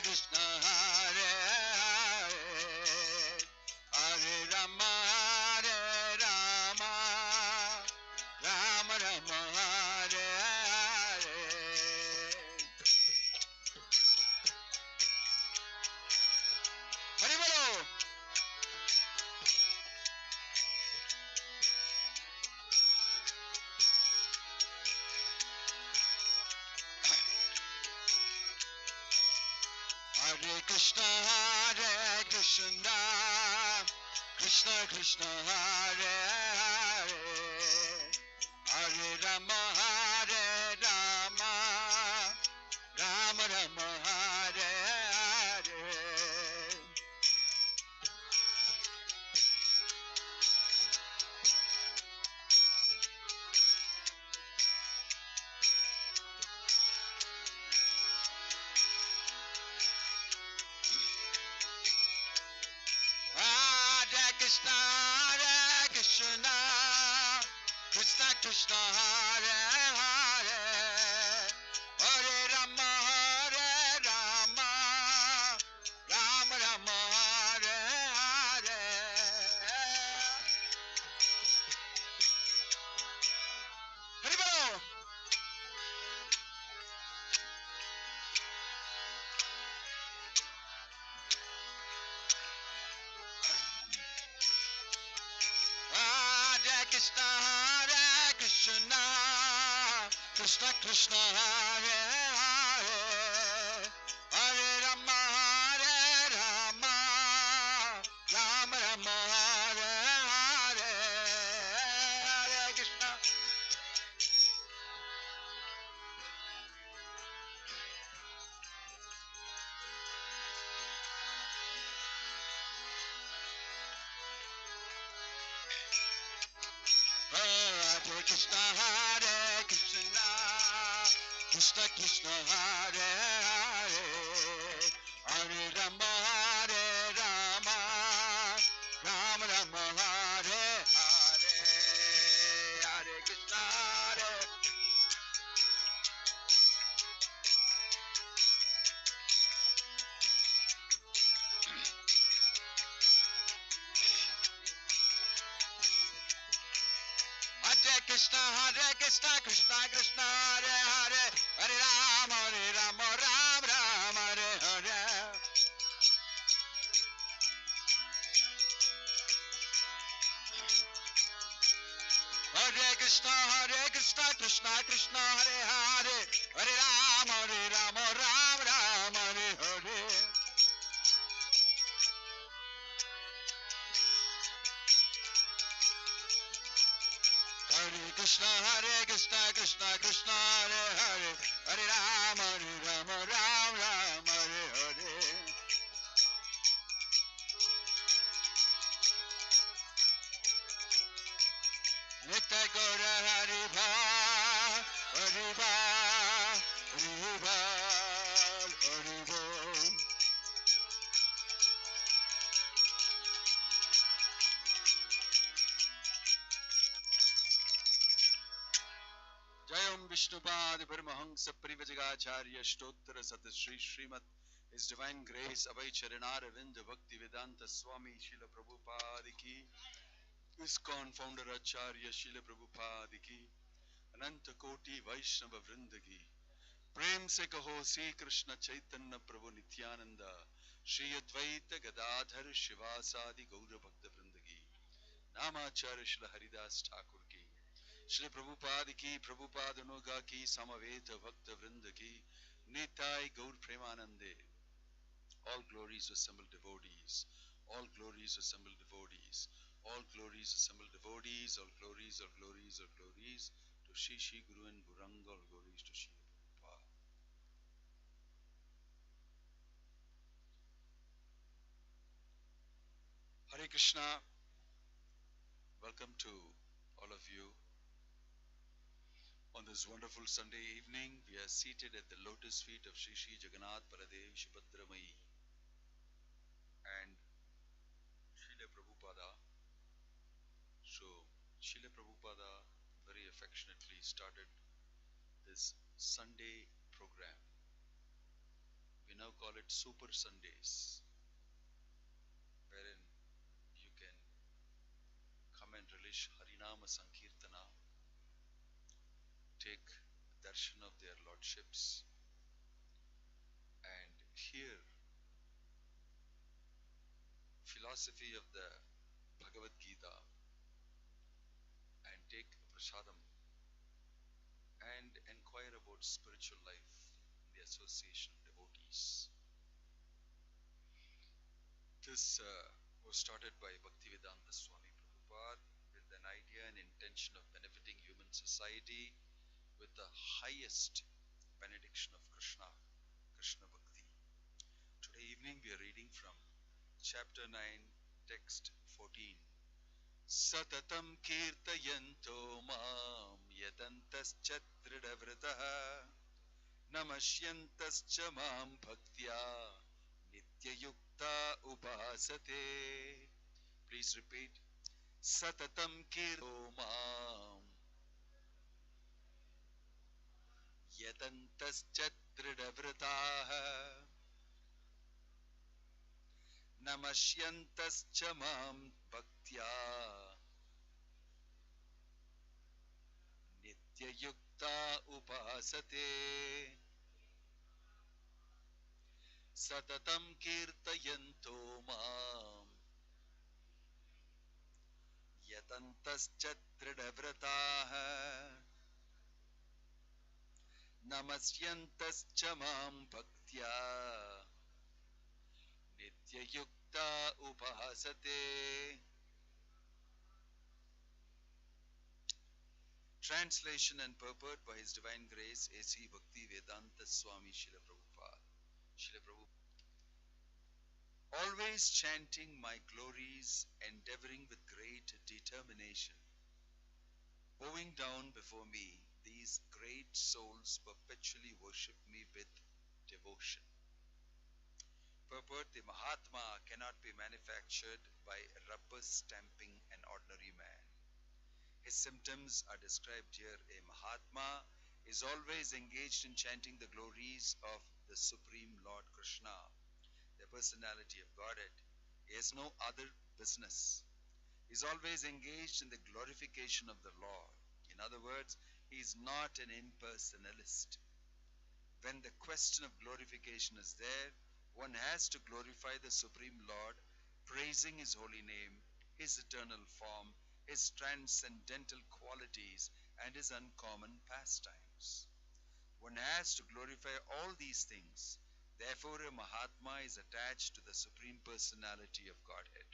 Krishna Hare Hare Hare Rama Hare Rama Rama Rama Hare Hare Hare Bolo Hare Krishna Hare Krishna Krishna Krishna Hare Hare Hare Rama Hare Rama Rama Rama Hare Hare Krishna Hare Krishna Krishna Krishna Hare Hare Hare Rama Hare Rama Rama Rama Hare Hare Hare Bolo Krishna Hare Krishna Krishna Krishna Hare Hare Hare Rama Hare Rama Rama Rama Hare Hare Hare Krishna Hare Krishna Hare Krishna Krishna Krishna Hare Hare Hare Rama Hare Rama Rama Rama Hare Hare Hare Krishna Hare Krishna Hare Krishna Krishna Krishna Hare Hare Hare Rama Rama Rama Hare Hare Hare Krishna Krishna Krishna Hare Hare Hare Rama Rama Rama Hare Hare Hare Krishna Krishna Krishna Hare Hare Hare Rama Rama Rama Hare Hare Nitya Gaura Hari Bha Hari Bha Hari Bha Hari Bha Jayam Vishnupad Paramahamsa Parivajagacharya Shtottara Sata Sri Srimat His Divine Grace Abhay Charanara Vinda Bhakti Vedanta Swami Srila Prabhupada Ki ISKCON Founder Acharya Srila Prabhupada Ki Ananta Koti Vaishnava Vrinda Ki Prem Se Kaho Sri Krishna Chaitanya Prabhu Nityananda Shri Advaita Gadadhar Shivasadi Gaura Bhakta Vrinda Ki Namacharya Srila Haridas Thakur Ki Shri Prabhupada Ki, Prabhupada Nuga Ki, Samaveta Bhakta Vrinda Ki, Nitai Gaur Premanande. All glories assembled devotees, all glories assembled devotees, all glories assembled devotees, all glories, all glories, all glories to Shri Shri Guru and Buranga, all glories to Shri Prabhupada. Hare Krishna, welcome to all of you. On this wonderful Sunday evening, we are seated at the lotus feet of Shri Shri Jagannath Baladev Subhadramai and Srila Prabhupada. So, Srila Prabhupada very affectionately started this Sunday program. We now call it Super Sundays, wherein you can come and relish Harinama Sankirtana, take darshan of their lordships, and hear philosophy of the Bhagavad Gita, and take prasadam, and inquire about spiritual life in the association of devotees. This was started by Bhaktivedanta Swami Prabhupada with an idea and intention of benefiting human society with the highest benediction of Krishna, Krishna Bhakti. Today evening we are reading from chapter 9, text 14. Satatam kirtayanto mam yadantascha dridhavrataha namashyantascha mam bhaktya nityayukta upasate. Please repeat. Satatam kirto mam yadantascha dridhavrataha namashyantascha mam bhaktya nityayukta upasate. Satatam kirtayanto mam yatantascha dridhavrataha namasyantascha mam bhaktya nityayukta upasate. Translation and purport by His Divine Grace A.C. Bhakti Vedanta Swami Srila Prabhupada. Srila Prabhupada. Always chanting my glories, endeavoring with great determination. Bowing down before me, these great souls perpetually worship me with devotion. Purport: the Mahatma cannot be manufactured by rubber stamping an ordinary man. His symptoms are described here. A Mahatma is always engaged in chanting the glories of the Supreme Lord Krishna, the personality of Godhead. He has no other business. He is always engaged in the glorification of the Lord. In other words, he is not an impersonalist. When the question of glorification is there, one has to glorify the Supreme Lord, praising His holy name, His eternal form, His transcendental qualities, and His uncommon pastimes. One has to glorify all these things. Therefore, a Mahatma is attached to the Supreme Personality of Godhead.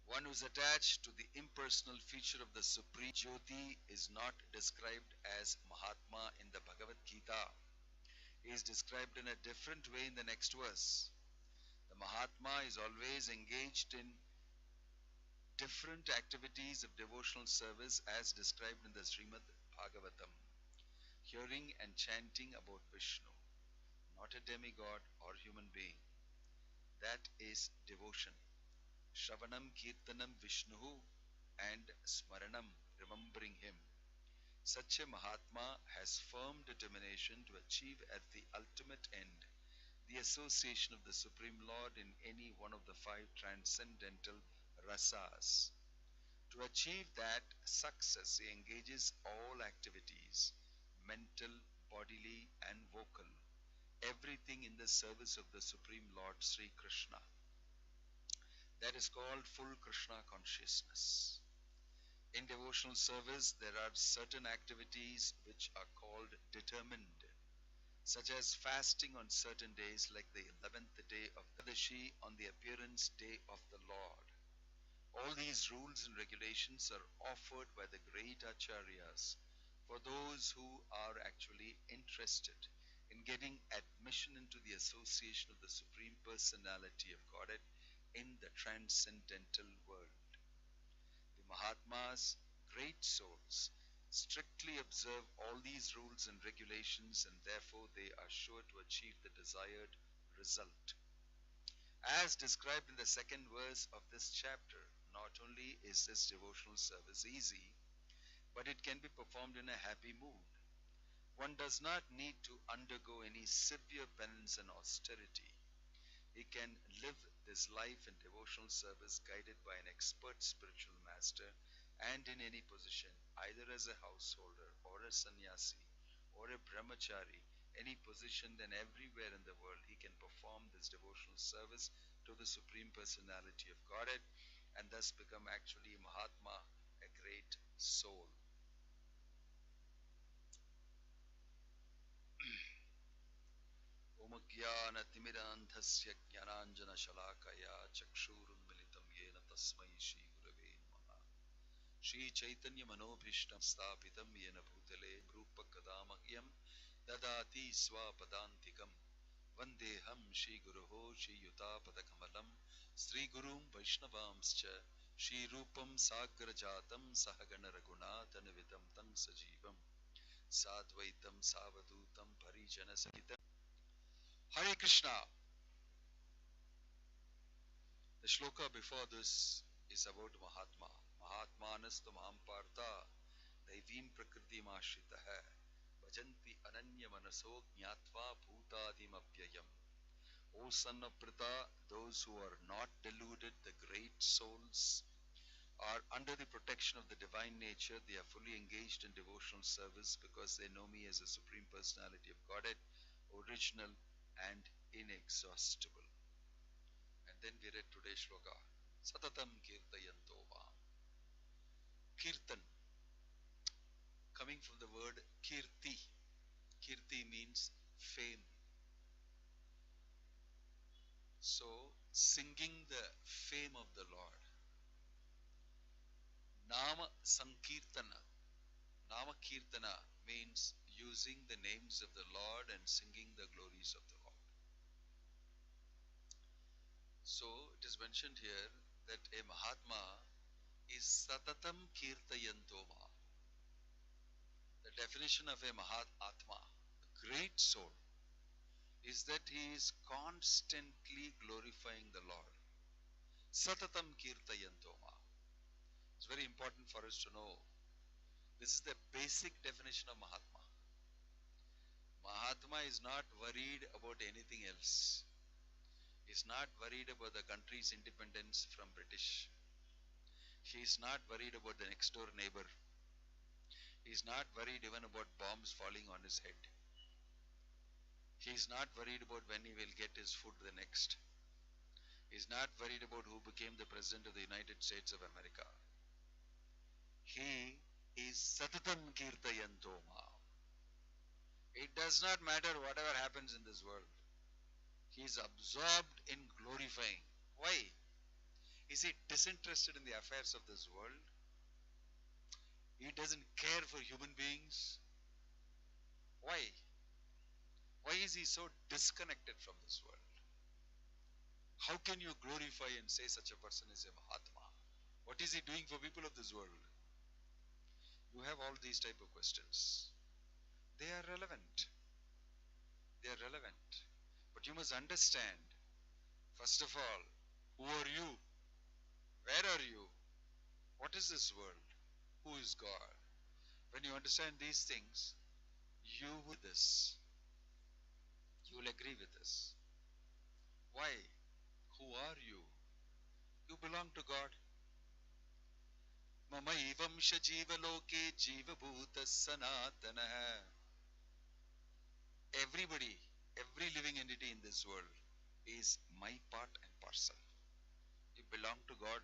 One who is attached to the impersonal feature of the Supreme Jyoti is not described as Mahatma in the Bhagavad Gita. He is described in a different way in the next verse. The Mahatma is always engaged in different activities of devotional service as described in the Srimad Bhagavatam. Hearing and chanting about Vishnu, not a demigod or human being. That is devotion. Shravanam Kirtanam Vishnu and Smaranam, remembering Him. Such a Mahatma has firm determination to achieve at the ultimate end the association of the Supreme Lord in any one of the 5 transcendental rasas. To achieve that success, he engages all activities, mental, bodily and vocal, everything in the service of the Supreme Lord Sri Krishna. That is called full Krishna consciousness. In devotional service, there are certain activities which are called determined, such as fasting on certain days like the 11th day of Dadashi on the appearance day of the Lord. All these rules and regulations are offered by the great acharyas for those who are actually interested in getting admission into the association of the Supreme Personality of Godhead in the transcendental world. The Mahatmas, great souls, strictly observe all these rules and regulations, and therefore they are sure to achieve the desired result. As described in the second verse of this chapter, not only is this devotional service easy, but it can be performed in a happy mood. One does not need to undergo any severe penance and austerity. He can live this life in devotional service guided by an expert spiritual master and in any position, either as a householder or a sannyasi or a brahmachari, any position, then everywhere in the world he can perform this devotional service to the Supreme Personality of Godhead and thus become actually Mahatma, a great soul. Om Jnana-timirandhasya Jnananjana-shalakaya Chakshurunmilitam Yena Tasmai Shri Gurave Namaha Shri Chaitanya Manobhishtam Sthapitam Yena Bhutale Rupakadamahyam Dadati Swapadantikam Vandeham Shri Guruho Shri Yutapadakamalam Sri Gurum Vaishnavamscha Shri Rupam Sagrajatam Sahagana Raghunatanavitam Tang Sajivam Sadvaitam Savadutam Parijana Sahitam. Hare Krishna. The shloka before this is about Mahatma. Mahatmanastu Mahampartha Daivim Prakritim Ashritaha Bhajanti Ananya Manaso Jnatva Bhutadim Apyayam. O son of Pritha, those who are not deluded, the great souls, are under the protection of the divine nature. They are fully engaged in devotional service because they know me as the Supreme Personality of Godhead, original and inexhaustible. And then we read today's shloka. Satatam kirtayanto mam. Kirtan, coming from the word kirti. Kirti means fame. So, singing the fame of the Lord. Nama Sankirtana. Nama Kirtana means using the names of the Lord and singing the glories of the Lord. So it is mentioned here that a Mahatma is Satatam Kirtayantoma. The definition of a Mahatma, a great soul, is that he is constantly glorifying the Lord. Satatam Kirtayantoma. It's very important for us to know. This is the basic definition of Mahatma. Mahatma is not worried about anything else. He is not worried about the country's independence from British. He is not worried about the next door neighbor. He is not worried even about bombs falling on his head. He is not worried about when he will get his food the next. He is not worried about who became the President of the United States of America. He is Satatam Kirtayantoma. It does not matter whatever happens in this world. He is absorbed in glorifying. Why? Is he disinterested in the affairs of this world? He doesn't care for human beings. Why? Why is he so disconnected from this world? How can you glorify and say such a person is a Mahatma? What is he doing for people of this world? You have all these type of questions. They are relevant. They are relevant. But you must understand, first of all, who are you? Where are you? What is this world? Who is God? When you understand these things, you will this. You will agree with this. Why? Who are you? You belong to God. Mamaivam shajiva loke jiva bhuta sanatana. Everybody, every living entity in this world is my part and parcel. You belong to God.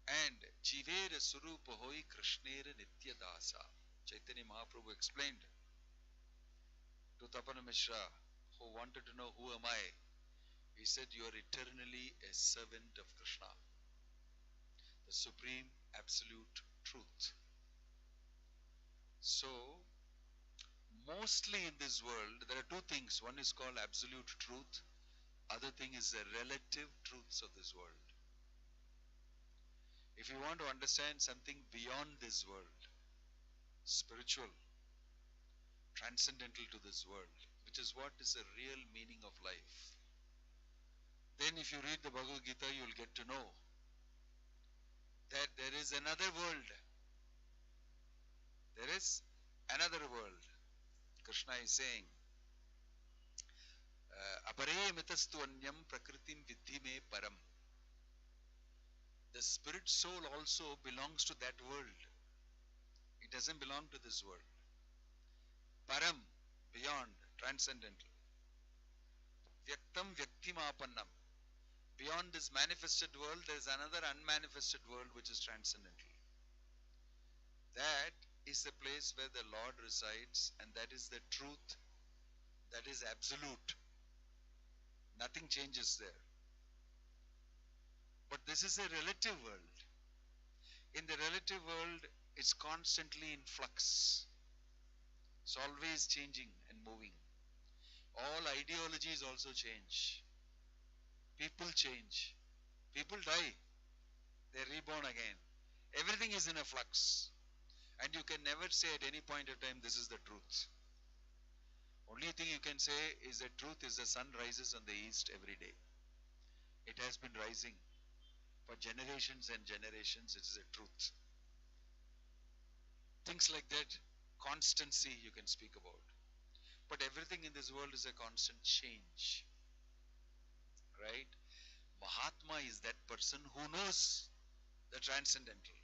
And Jivera Surupa Hoi Krishnera Nitya Dasa. Chaitanya Mahaprabhu explained to Tapana Mishra, who wanted to know who am I. He said, you are eternally a servant of Krishna, the supreme absolute truth. So, mostly in this world, there are two things. One is called absolute truth. Other thing is the relative truths of this world. If you want to understand something beyond this world, spiritual, transcendental to this world, which is what is the real meaning of life, then if you read the Bhagavad Gita, you will get to know that there is another world. There is another world. Krishna is saying, Apare mitastu anyam prakritim vidhi me param. The spirit soul also belongs to that world. It doesn't belong to this world. Param, beyond, transcendental. Vyaktam vyaktimapannam. Beyond this manifested world, there is another unmanifested world which is transcendental. That is the place where the Lord resides, and that is the truth, that is absolute. Nothing changes there. But this is a relative world. In the relative world, it's constantly in flux. It's always changing and moving. All ideologies also change. People change. People die. They're reborn again. Everything is in a flux. And you can never say at any point of time, this is the truth. Only thing you can say is that truth is the sun rises on the east every day. It has been rising for generations and generations. It is a truth. Things like that, constancy you can speak about. But everything in this world is a constant change. Right? Mahatma is that person who knows the transcendental,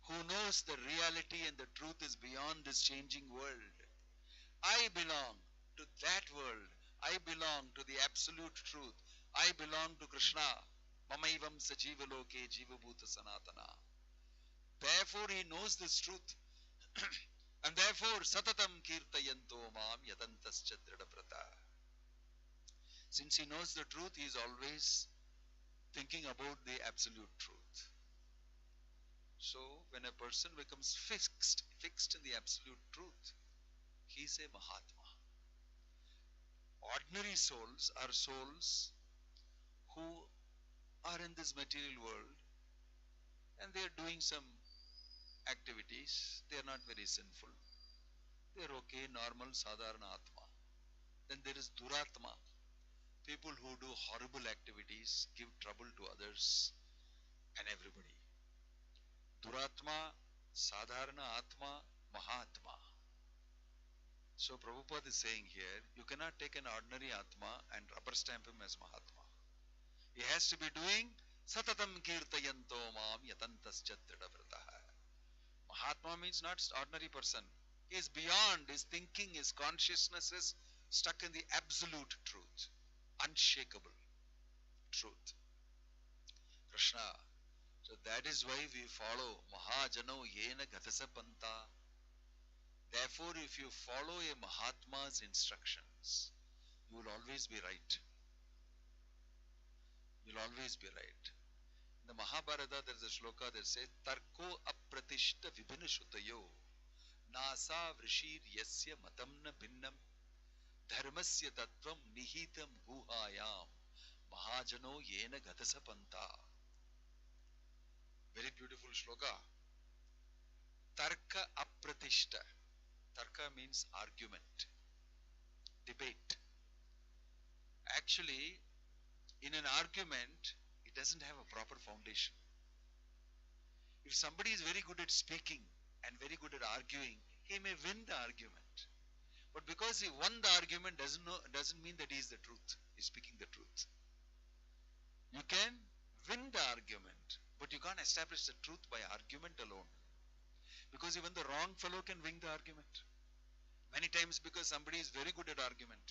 who knows the reality and the truth is beyond this changing world. I belong to that world. I belong to the absolute truth. I belong to Krishna. Mamaivam sajiva loke jiva bhuta sanatana. Therefore he knows this truth. And therefore satatam kirtayanto mam yatantascha dradaprata. Since he knows the truth, he is always thinking about the absolute truth. So when a person becomes fixed in the absolute truth, he is a Mahatma. Ordinary souls are souls who are in this material world and they are doing some activities. They are not very sinful. They are okay, normal, sadharana atma. Then there is duratma. People who do horrible activities, give trouble to others and everybody. Duratma, sadharana atma, mahatma. So Prabhupada is saying here, you cannot take an ordinary atma and rubber stamp him as mahatma. He has to be doing satatam kirtayanto mam yatantascha dradavrataha. Mahatma means not ordinary person. He is beyond, his thinking, his consciousness is stuck in the absolute truth, unshakable truth. Krishna. So that is why we follow Mahajano Yena Gatasa Panta. Therefore, if you follow a Mahatma's instructions, you will always be right. You will always be right. In the Mahabharata, there is a shloka that says, Tarko apratishta vibhinashutayo nasa vrishir yasya matamna bhinnam dharmasya tattvam nihitam guhayam mahajano yena gatasa panta. Very beautiful shloka. Tarka apratishta. Tarka means argument, debate. Actually, in an argument, it doesn't have a proper foundation. If somebody is very good at speaking and very good at arguing, he may win the argument. But because he won the argument doesn't mean that he is the truth. He is speaking the truth. You can win the argument, but you can't establish the truth by argument alone. Because even the wrong fellow can win the argument. Many times because somebody is very good at argument.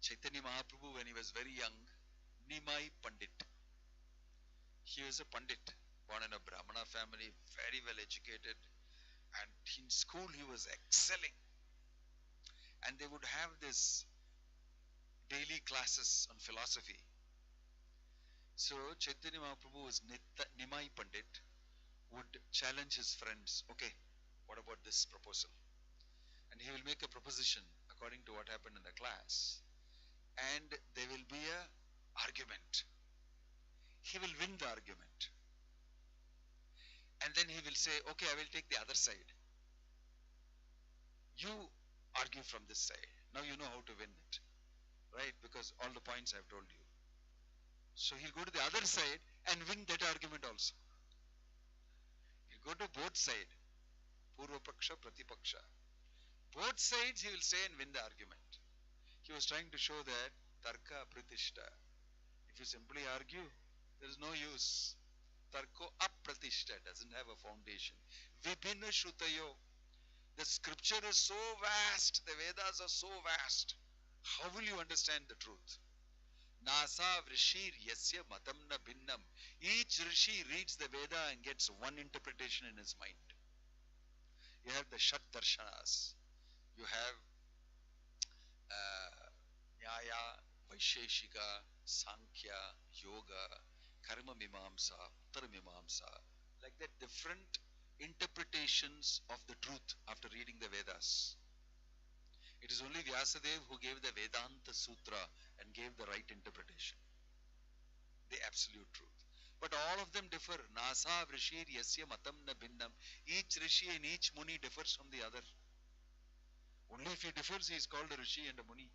Chaitanya Mahaprabhu, when he was very young, Nimai Pandit. He was a Pandit, born in a Brahmana family, very well educated. And in school he was excelling. And they would have this daily classes on philosophy. So Chaitanya Mahaprabhu was Nimai Pandit, would challenge his friends. Okay, what about this proposal? And he will make a proposition according to what happened in the class. And there will be a argument. He will win the argument. And then he will say, okay, I will take the other side. You argue from this side. Now you know how to win it. Right? Because all the points I have told you. So he'll go to the other side and win that argument also. He'll go to both sides, Purva Paksha, Pratipaksha. Both sides he will say and win the argument. He was trying to show that Tarka Pratishta. If you simply argue, there is no use. Tarko Apratishta doesn't have a foundation. Vibhinna Shrutayo. The scripture is so vast, the Vedas are so vast. How will you understand the truth? Nasa Vrishir Yasya Matam Na Bhinnam. Each Rishi reads the Veda and gets one interpretation in his mind. You have the Shat Darshanas. You have Nyaya, Vaisheshika, Sankhya, Yoga, Karma Mimamsa, Uttara Mimamsa. Like that, different interpretations of the truth after reading the Vedas. It is only Vyasadeva who gave the Vedanta Sutra and gave the right interpretation, the absolute truth. But all of them differ. Nasa Vrishir Yasya Matam Na Bhinnam. Each Rishi and each Muni differs from the other. Only if he differs, he is called a Rishi and a Muni.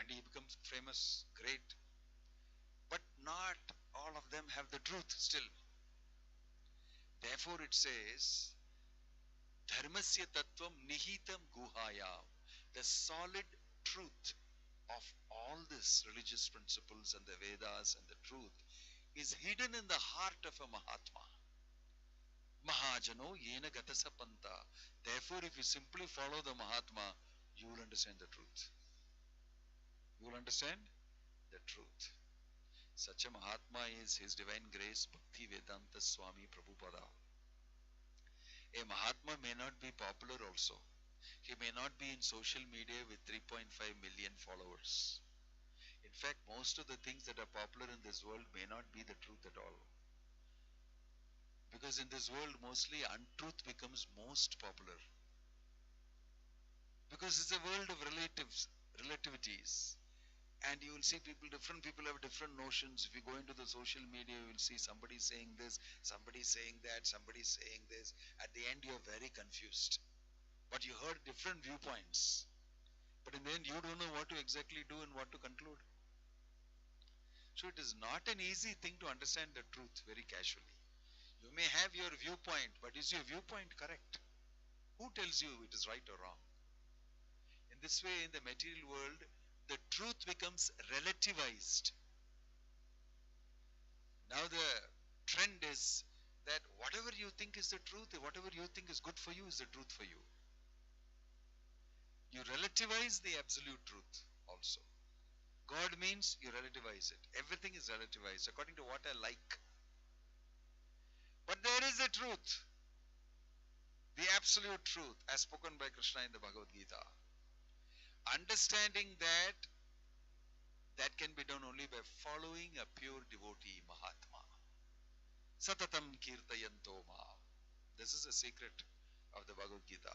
And he becomes famous, great. But not all of them have the truth still. Therefore it says, Dharmasya Tattvam Nihitam Guhayam. The solid truth of all these religious principles and the Vedas and the truth is hidden in the heart of a Mahatma. Mahajano Yena Gatasa Panta. Therefore, if you simply follow the Mahatma, you will understand the truth. You will understand the truth. Such a Mahatma is His Divine Grace Bhakti Vedanta Swami Prabhupada. A Mahatma may not be popular also. He may not be in social media with 3.5 million followers. In fact, most of the things that are popular in this world may not be the truth at all. Because in this world, mostly untruth becomes most popular. Because it's a world of relativities. And you will see different people have different notions. If you go into the social media, you will see somebody saying this, somebody saying that, somebody saying this. At the end, you are very confused. But you heard different viewpoints. But in the end, you don't know what to exactly do and what to conclude. So it is not an easy thing to understand the truth very casually. You may have your viewpoint, but is your viewpoint correct? Who tells you it is right or wrong? In this way, in the material world, the truth becomes relativized. Now the trend is that whatever you think is the truth, whatever you think is good for you is the truth for you. You relativize the absolute truth also. God means you relativize it. Everything is relativized according to what I like. But there is a truth. The absolute truth as spoken by Krishna in the Bhagavad Gita. Understanding that can be done only by following a pure devotee, Mahatma. Satatam kirtayanto ma. This is a secret of the Bhagavad Gita.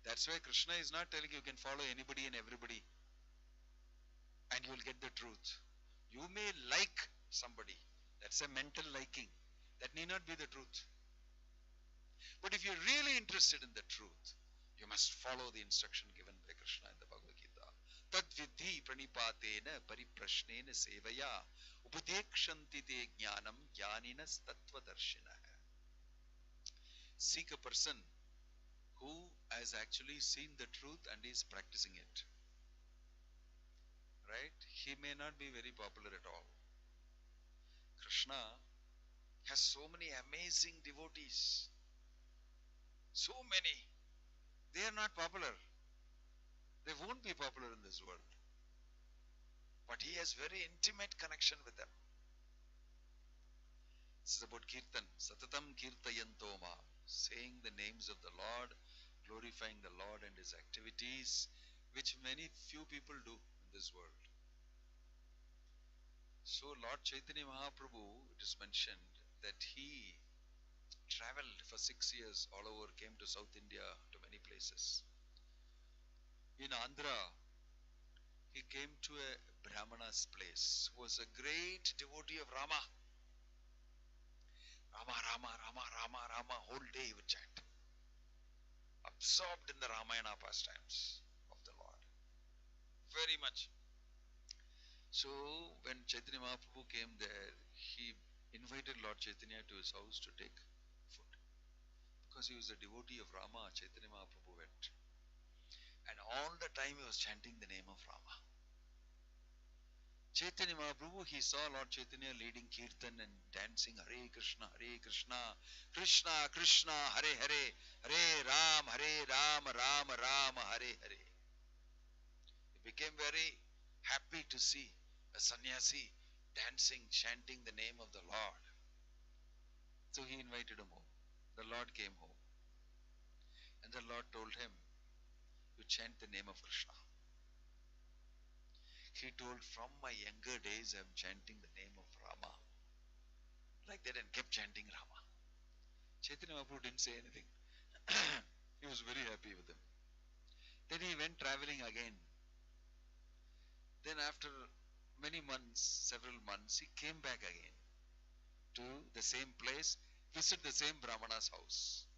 That's why Krishna is not telling you can follow anybody and everybody and you will get the truth. You may like somebody. That's a mental liking. That need not be the truth. But if you're really interested in the truth, you must follow the instruction given by Krishna in the Bhagavad Gita. Tad vidhi pranipatena pariprashnena sevaya upadekshanti te jnanam jnaninas tattvadarshina. Seek a person who has actually seen the truth and is practicing it. Right? He may not be very popular at all. Krishna has so many amazing devotees. So many. They are not popular. They won't be popular in this world. But he has very intimate connection with them. This is about Kirtan. Satatam kirtayantoma. Saying the names of the Lord, glorifying the Lord and His activities, which few people do in this world. So Lord Chaitanya Mahaprabhu, it is mentioned that he traveled for 6 years all over, came to South India, to many places. In Andhra, he came to a Brahmana's place, who was a great devotee of Rama. Rama, Rama, Rama, Rama, Rama, whole day he would chant. Absorbed in the Ramayana pastimes of the Lord. Very much. So, when Chaitanya Mahaprabhu came there, he invited Lord Chaitanya to his house to take food. because he was a devotee of Rama. Chaitanya Mahaprabhu went. And all the time he was chanting the name of Rama. Chaitanya Mahaprabhu, he saw Lord Chaitanya leading Kirtan and dancing Hare Krishna, Krishna Krishna, Hare Hare, Hare Ram, Ram Ram, Hare Hare. He became very happy to see a sannyasi dancing, chanting the name of the Lord. So he invited him home. The Lord came home. And the Lord told him, you chant the name of Krishna. He told, from my younger days I am chanting the name of Rama. Like that, and kept chanting Rama. Chaitanya Mahaprabhu didn't say anything. He was very happy with him. Then he went traveling again. Then after many months, several months, he came back again to the same place, visit the same Brahmana's house.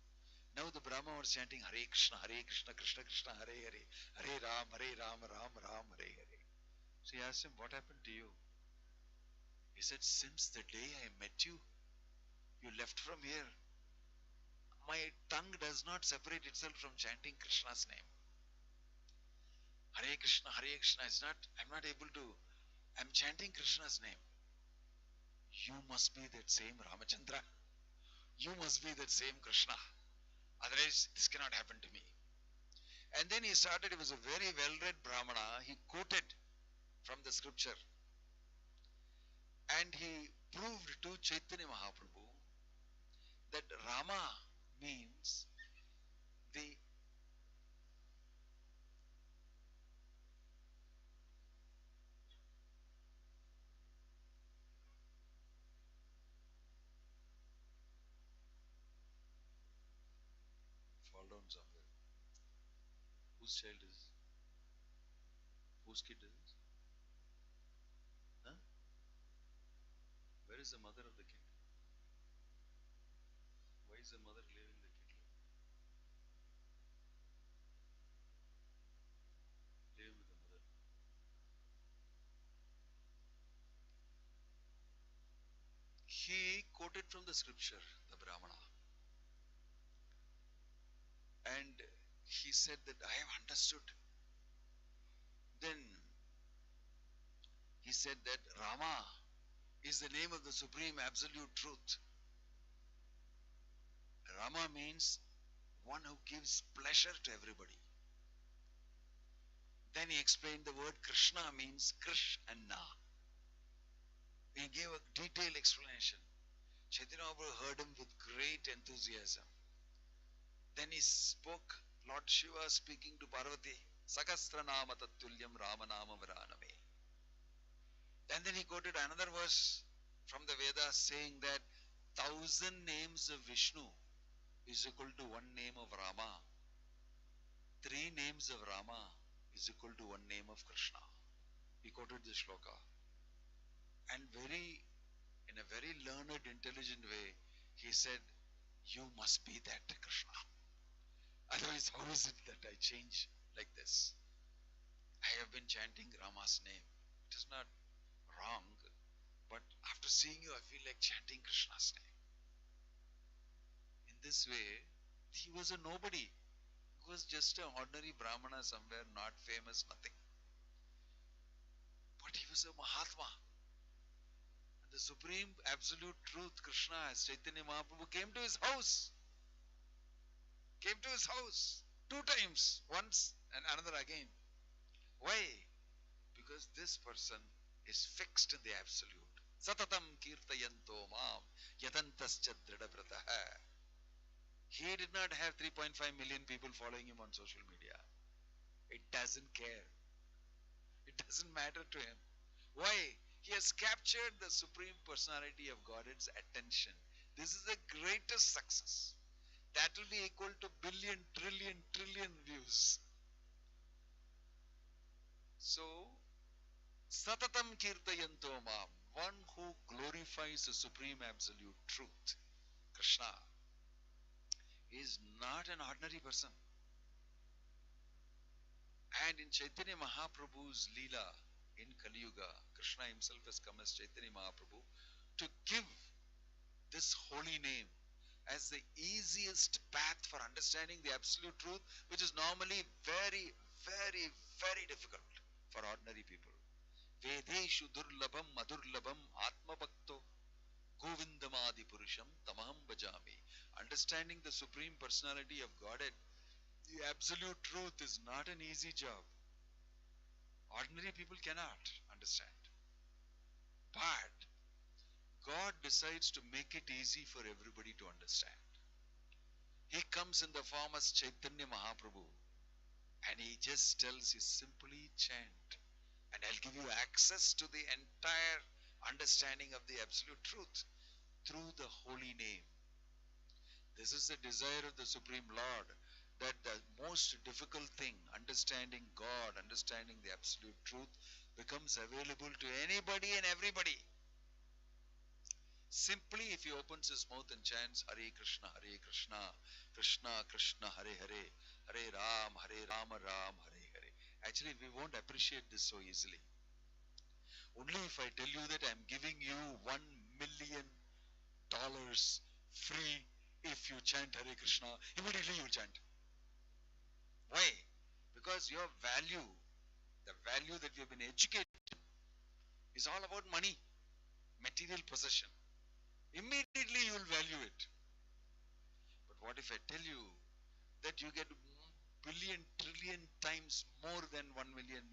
Now the Brahmana was chanting Hare Krishna, Krishna Krishna, Hare Hare, Hare Ram, Ram Ram, Hare Hare. So he asked him, what happened to you? He said, since the day I met you, you left from here. My tongue does not separate itself from chanting Krishna's name. Hare Krishna, I'm not able to, I'm chanting Krishna's name. You must be that same Ramachandra. You must be that same Krishna. Otherwise, this cannot happen to me. And then he started, he was a very well-read Brahmana. He quoted from the scripture. And he proved to Chaitanya Mahaprabhu that Rama means the fall down somewhere. Whose child is this? Whose kid is this? Huh? Where is the mother of the kid? Why is the mother leaving the kid? Leave him with the mother. He quoted from the scripture, the Brahmana. And he said that I have understood. Then he said that Rama is the name of the supreme absolute truth. Rama means one who gives pleasure to everybody. Then he explained the word Krishna means Krish and Na. He gave a detailed explanation. Chaitanya Mahaprabhu heard him with great enthusiasm. Then he spoke, Lord Shiva speaking to Parvati, Sakastra Nama Tatthulyam Rama Nama Varaname. And then he quoted another verse from the Vedas saying that 1,000 names of Vishnu is equal to one name of Rama. 3 names of Rama is equal to one name of Krishna. He quoted this shloka. And in a very learned, intelligent way, he said, you must be that Krishna. Otherwise, how is it that I change like this? I have been chanting Rama's name. It is not wrong, but after seeing you, I feel like chanting Krishna's name. In this way, he was a nobody. He was just an ordinary Brahmana somewhere, not famous, nothing. But he was a Mahatma. And the supreme absolute truth, Krishna, as Chaitanya Mahaprabhu came to his house. Came to his house 2 times, once and another again. Why? Because this person is fixed in the absolute. Satatam kirtayanto mam yatantascha dridavratah. He did not have 3.5 million people following him on social media. It doesn't care. It doesn't matter to him. Why? He has captured the supreme personality of God's attention. This is the greatest success. That will be equal to billion, trillion views. So, Satatam Kirtayanto Mam, one who glorifies the supreme absolute truth, Krishna, is not an ordinary person. And in Chaitanya Mahaprabhu's Leela in Kali Yuga, Krishna himself has come as Chaitanya Mahaprabhu to give this holy name, as the easiest path for understanding the absolute truth, which is normally very, very, very difficult for ordinary people. Vedeshu durlabham madurlabham atmabhakto govindamadi purusham tamaham bhajami. Understanding the Supreme Personality of Godhead, the absolute truth, is not an easy job. Ordinary people cannot understand. But God decides to make it easy for everybody to understand. He comes in the form as Chaitanya Mahaprabhu, and he just tells you simply chant, and I'll give you access to the entire understanding of the absolute truth through the holy name. This is the desire of the Supreme Lord, that the most difficult thing, understanding God, understanding the absolute truth, becomes available to anybody and everybody. Simply if he opens his mouth and chants Hare Krishna, Krishna Krishna, Hare Hare, Hare Ram, Ram, Hare Hare. Actually, we won't appreciate this so easily. Only if I tell you that I'm giving you $1 million free if you chant Hare Krishna, immediately you chant. Why? Because your value, the value that you've been educated, is all about money, material possession. Immediately you will value it. But what if I tell you that you get billion, trillion times more than $1 million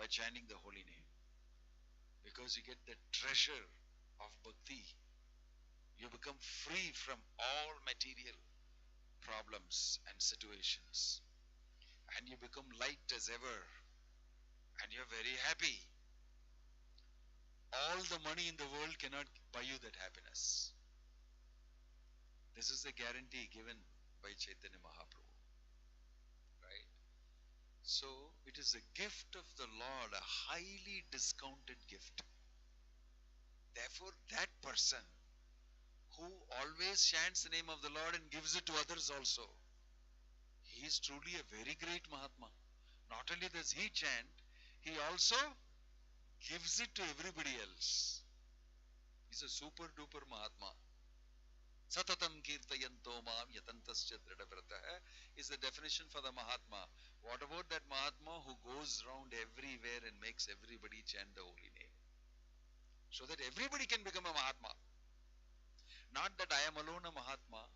by chanting the holy name? Because you get the treasure of Bhakti. You become free from all material problems and situations. And you become light as ever. And you're very happy. All the money in the world cannot buy you that happiness. This is the guarantee given by Chaitanya Mahaprabhu. Right? So, it is a gift of the Lord, a highly discounted gift. Therefore, that person who always chants the name of the Lord and gives it to others also, he is truly a very great Mahatma. Not only does he chant, he also gives it to everybody else. He's a super duper Mahatma. Satatam kirtayanto mam yatantascha dridavratah is the definition for the Mahatma. What about that Mahatma who goes round everywhere and makes everybody chant the holy name? So that everybody can become a Mahatma. Not that I am alone a Mahatma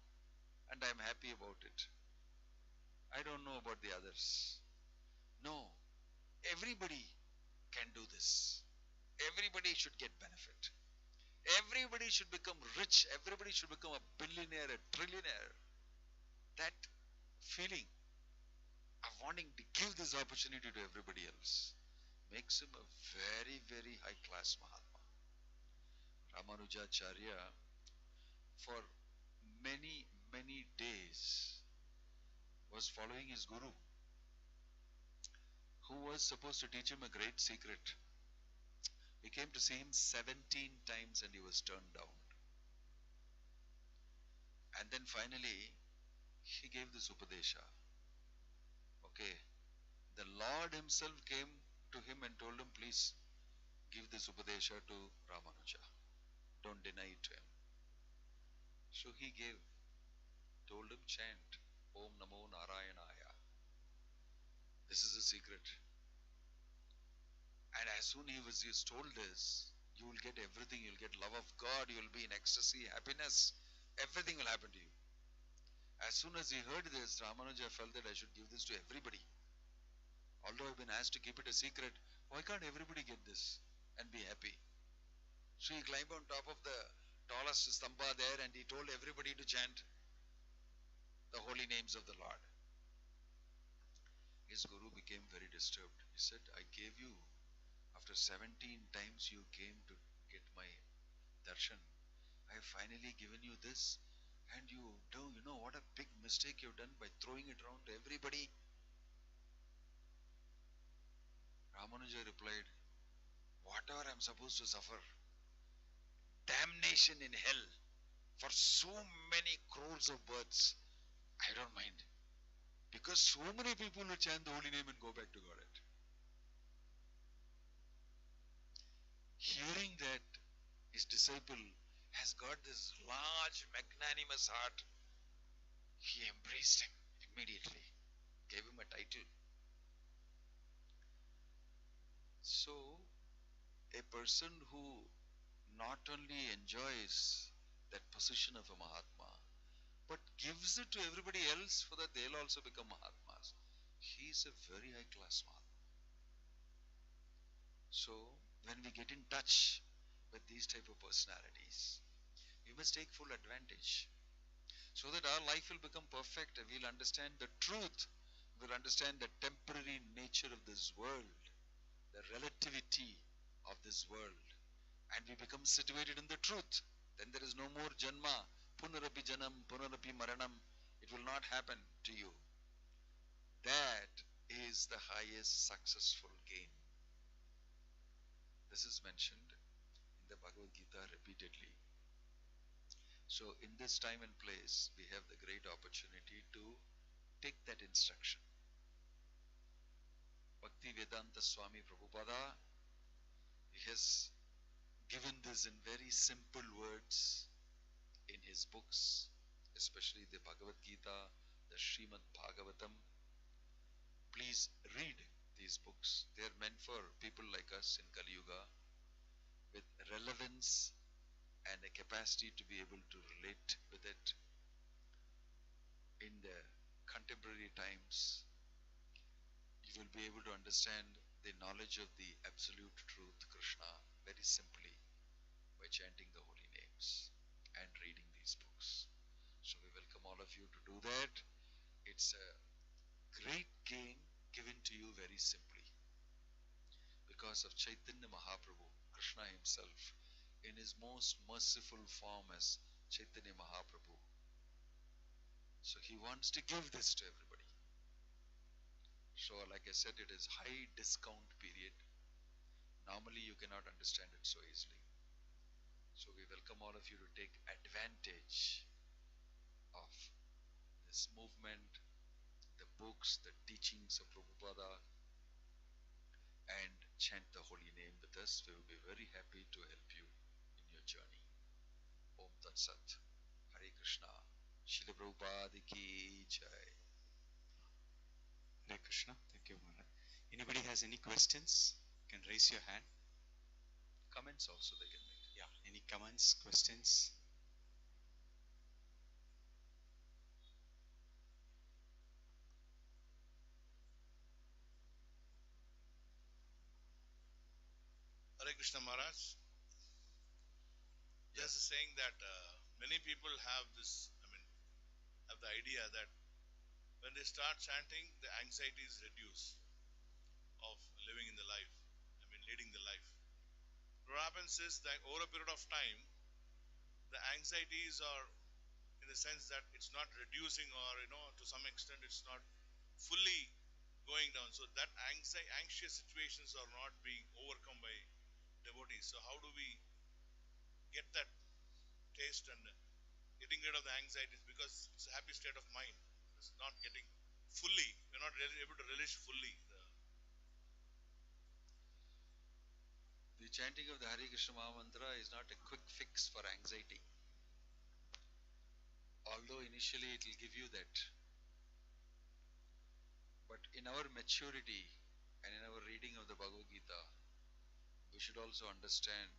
and I am happy about it. I don't know about the others. No, everybody can do this. Everybody should get benefit. Everybody should become rich. Everybody should become a billionaire, a trillionaire. That feeling of wanting to give this opportunity to everybody else makes him a very, very high class Mahatma. Ramanujacharya, for many, many days, was following his guru, who was supposed to teach him a great secret. He came to see him 17 times and he was turned down. And then finally, he gave this Upadesha. Okay, the Lord himself came to him and told him, please give this Upadesha to Ramanuja. Don't deny it to him. So he gave, told him, chant Om Namo Narayanaya. This is the secret. And as soon he was told this, you will get everything. You'll get love of God. You will be in ecstasy, happiness. Everything will happen to you. As soon as he heard this, Ramanuja felt that I should give this to everybody. Although I've been asked to keep it a secret, why can't everybody get this and be happy? So he climbed on top of the tallest stamba there and he told everybody to chant the holy names of the Lord. His guru became very disturbed. He said, I gave you, after 17 times you came to get my darshan. I have finally given you this, and you know what a big mistake you've done by throwing it around to everybody. Ramanuja replied, whatever I'm supposed to suffer, damnation in hell for so many crores of births, I don't mind. Because so many people will chant the holy name and go back to Godhead. Hearing that, his disciple has got this large magnanimous heart. He embraced him immediately, gave him a title. So, a person who not only enjoys that position of a Mahatma, but gives it to everybody else for that they'll also become Mahatmas. He's a very high class Mahatma. So, when we get in touch with these type of personalities, we must take full advantage so that our life will become perfect and we'll understand the truth. We'll understand the temporary nature of this world, the relativity of this world, and we become situated in the truth. Then there is no more janma, punarapi janam, punarapi maranam. It will not happen to you. That is the highest successful gain. This is mentioned in the Bhagavad Gita repeatedly. So in this time and place, we have the great opportunity to take that instruction. Bhakti Vedanta Swami Prabhupada, he has given this in very simple words in his books, especially the Bhagavad Gita, the Srimad Bhagavatam. Please read these books. They are meant for people like us in Kali Yuga with relevance and a capacity to be able to relate with it in the contemporary times. You will be able to understand the knowledge of the absolute truth, Krishna, very simply by chanting the holy names and reading these books. So we welcome all of you to do that. It's a great gain given to you very simply because of Chaitanya Mahaprabhu, Krishna himself, in his most merciful form as Chaitanya Mahaprabhu. So he wants to give this to everybody. So like I said, it is high discount period. Normally you cannot understand it so easily. So we welcome all of you to take advantage of this movement, the books, the teachings of Prabhupada, and chant the holy name with us. We will be very happy to help you in your journey. Om Tat Sat. Hare Krishna. Srila Prabhupada ki jai. Hare Krishna. Thank you, Maharaj. Anybody has any questions? You can raise your hand. Comments also they can make. Yeah, any comments, questions? Hare Krishna Maharaj. There's a saying that many people have this, have the idea that when they start chanting, the anxiety is reduced of living in the life, leading the life. What happens is that over a period of time, the anxieties are in the sense that it's not reducing or, to some extent it's not fully going down. So that anxious situations are not being overcome by devotees. So how do we get that taste and getting rid of the anxieties, because it's a happy state of mind. It's not getting fully, we're not really able to relish fully. The chanting of the Hare Krishna Maha Mantra is not a quick fix for anxiety. Although initially it will give you that. But in our maturity and in our reading of the Bhagavad Gita, we should also understand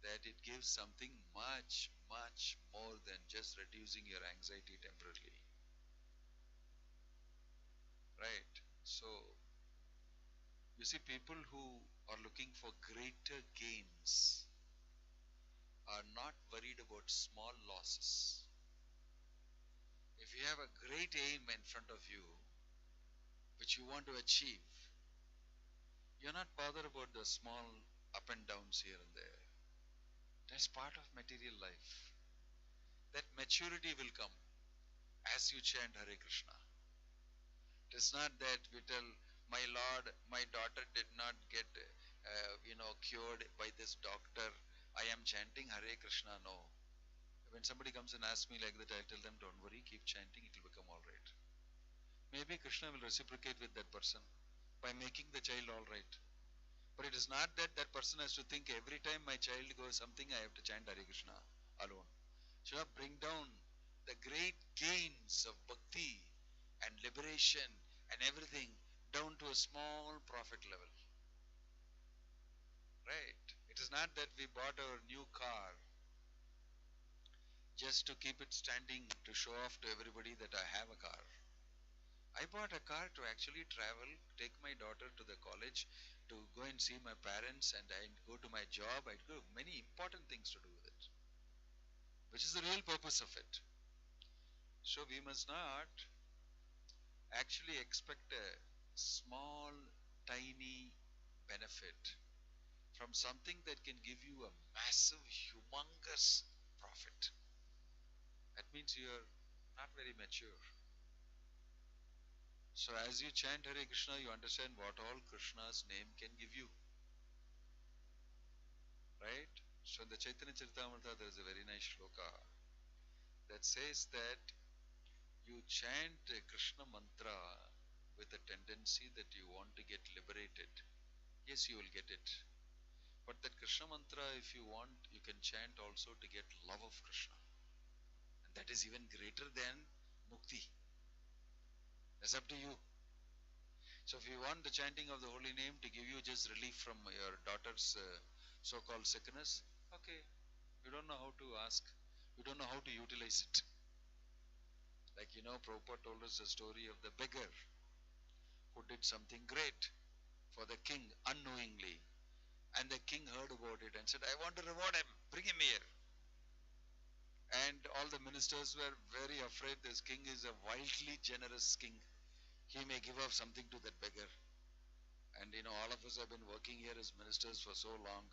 that it gives something much, much more than just reducing your anxiety temporarily. Right? So, you see, people who are looking for greater gains are not worried about small losses. If you have a great aim in front of you, which you want to achieve, you're not bothered about the small up and downs here and there. That's part of material life. That maturity will come as you chant Hare Krishna. It is not that we tell, my Lord, my daughter did not get, cured by this doctor. I am chanting Hare Krishna. No. When somebody comes and asks me like that, I tell them, don't worry, keep chanting, it will become all right. Maybe Krishna will reciprocate with that person by making the child all right. But it is not that that person has to think every time my child goes something I have to chant Hare Krishna alone. Should I bring down the great gains of bhakti and liberation and everything down to a small profit level. Right? It is not that we bought our new car just to keep it standing to show off to everybody that I have a car. I bought a car to actually travel, take my daughter to the college, to go and see my parents, and I'd go to my job. I'd go many important things to do with it, which is the real purpose of it. So we must not actually expect a small, tiny benefit from something that can give you a massive, humongous profit. That means you are not very mature. So as you chant Hare Krishna, you understand what all Krishna's name can give you. Right? So in the Chaitanya Charitamrita there is a very nice shloka that says that you chant a Krishna mantra with a tendency that you want to get liberated. Yes, you will get it. But that Krishna mantra, if you want, you can chant also to get love of Krishna. And that is even greater than mukti. That's up to you. So if you want the chanting of the holy name to give you just relief from your daughter's so-called sickness, okay, you don't know how to ask, you don't know how to utilize it. Like, Prabhupada told us the story of the beggar who did something great for the king unknowingly. And the king heard about it and said, I want to reward him, bring him here. And all the ministers were very afraid this king is a wildly generous king. He may give up something to that beggar. And all of us have been working here as ministers for so long.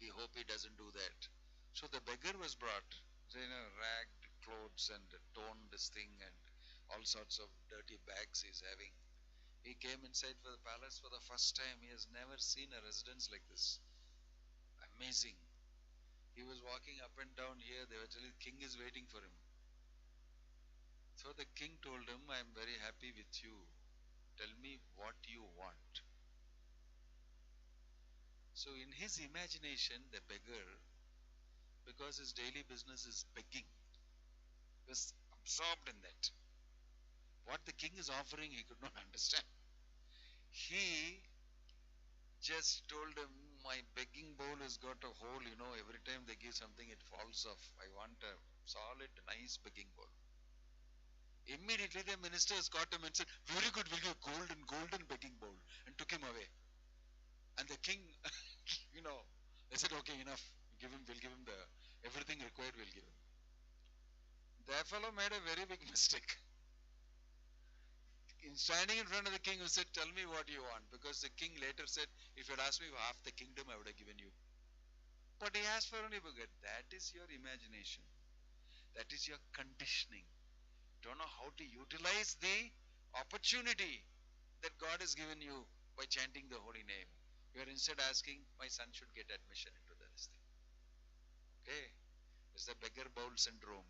We hope he doesn't do that. So the beggar was brought, ragged clothes and torn this thing and all sorts of dirty bags he's having. He came inside for the palace for the first time. He has never seen a residence like this. Amazing. He was walking up and down here. They were telling the king is waiting for him. So the king told him, I am very happy with you. Tell me what you want. So in his imagination, the beggar, because his daily business is begging, was absorbed in that. What the king is offering, he could not understand. He just told him, my begging bowl has got a hole, every time they give something, it falls off. I want a solid, nice begging bowl. Immediately the ministers caught him and said, very good, we'll give golden begging bowl, and took him away. And the king, they said, okay, enough. We'll give him everything required, we'll give him. That fellow made a very big mistake. In standing in front of the king, he said, tell me what you want. Because the king later said, if you had asked me for half the kingdom, I would have given you. But he asked for only begged. That is your imagination. That is your conditioning. Don't know how to utilize the opportunity that God has given you by chanting the holy name. You are instead asking, my son should get admission into this thing. Okay? It's the beggar bowl syndrome.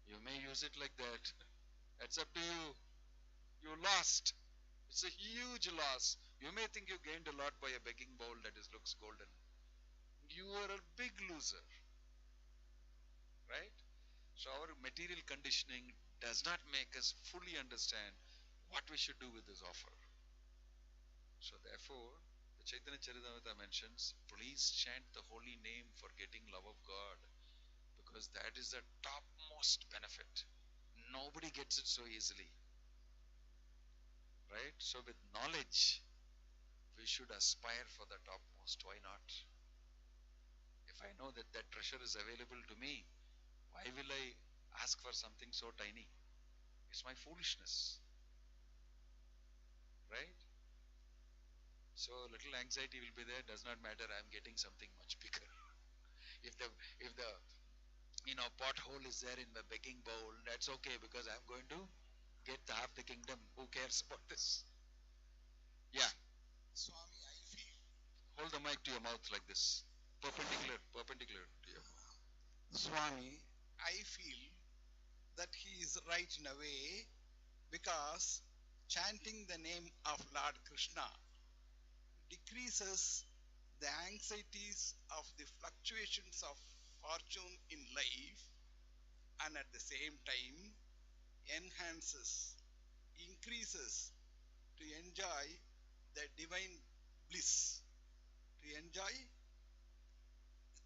You may use it like that. That's up to you. You lost. It's a huge loss. You may think you gained a lot by a begging bowl that looks golden. You are a big loser. Right? So our material conditioning does not make us fully understand what we should do with this offer. So therefore, the Chaitanya Charitamrita mentions, please chant the holy name for getting love of God, because that is the topmost benefit. Nobody gets it so easily. Right? So with knowledge, we should aspire for the topmost. Why not? If I know that that treasure is available to me, why will I ask for something so tiny? It's my foolishness. Right? So little anxiety will be there, does not matter, I am getting something much bigger. If the pothole is there in the begging bowl, that's okay, because I'm going to get half the kingdom. Who cares about this? Yeah. Swami, I feel. Hold the mic to your mouth like this. Perpendicular to you. Swami, I feel that he is right in a way, because chanting the name of Lord Krishna decreases the anxieties of the fluctuations of fortune in life, and at the same time enhances, increases to enjoy the divine bliss, to enjoy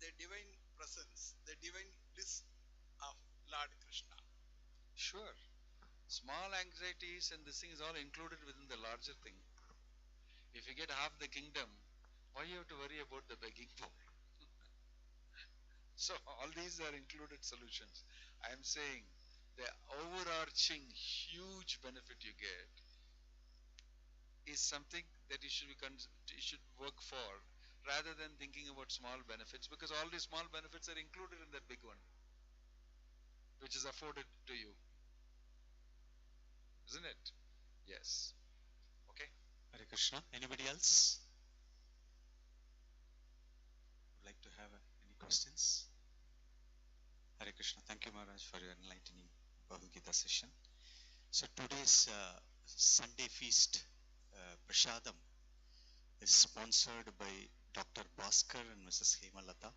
the divine presence, the divine bliss of Lord Krishna. Sure. Small anxieties and this thing is all included within the larger thing. If you get half the kingdom, why you have to worry about the begging bowl? So all these are included solutions. I am saying the overarching huge benefit you get is something that you should work for, rather than thinking about small benefits, because all these small benefits are included in that big one, which is afforded to you. Isn't it? Yes. Okay. Hare Krishna. Anybody else would like to have any questions? Hare Krishna. Thank you, Maharaj, for your enlightening Bhagavad Gita session. So today's Sunday feast, Prashadam, is sponsored by Dr. Bhaskar and Mrs. Hemalata.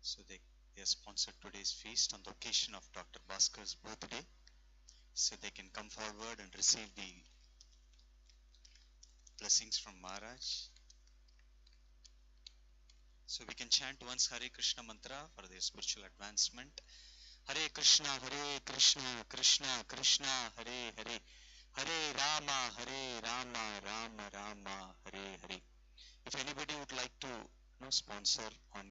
So they have sponsored today's feast on the occasion of Dr. Bhaskar's birthday. So they can come forward and receive the blessings from Maharaj. So we can chant once Hare Krishna mantra for their spiritual advancement. Hare Krishna, Krishna Krishna, Hare Hare, Hare Rama, Rama Rama, Hare Hare. If anybody would like to sponsor on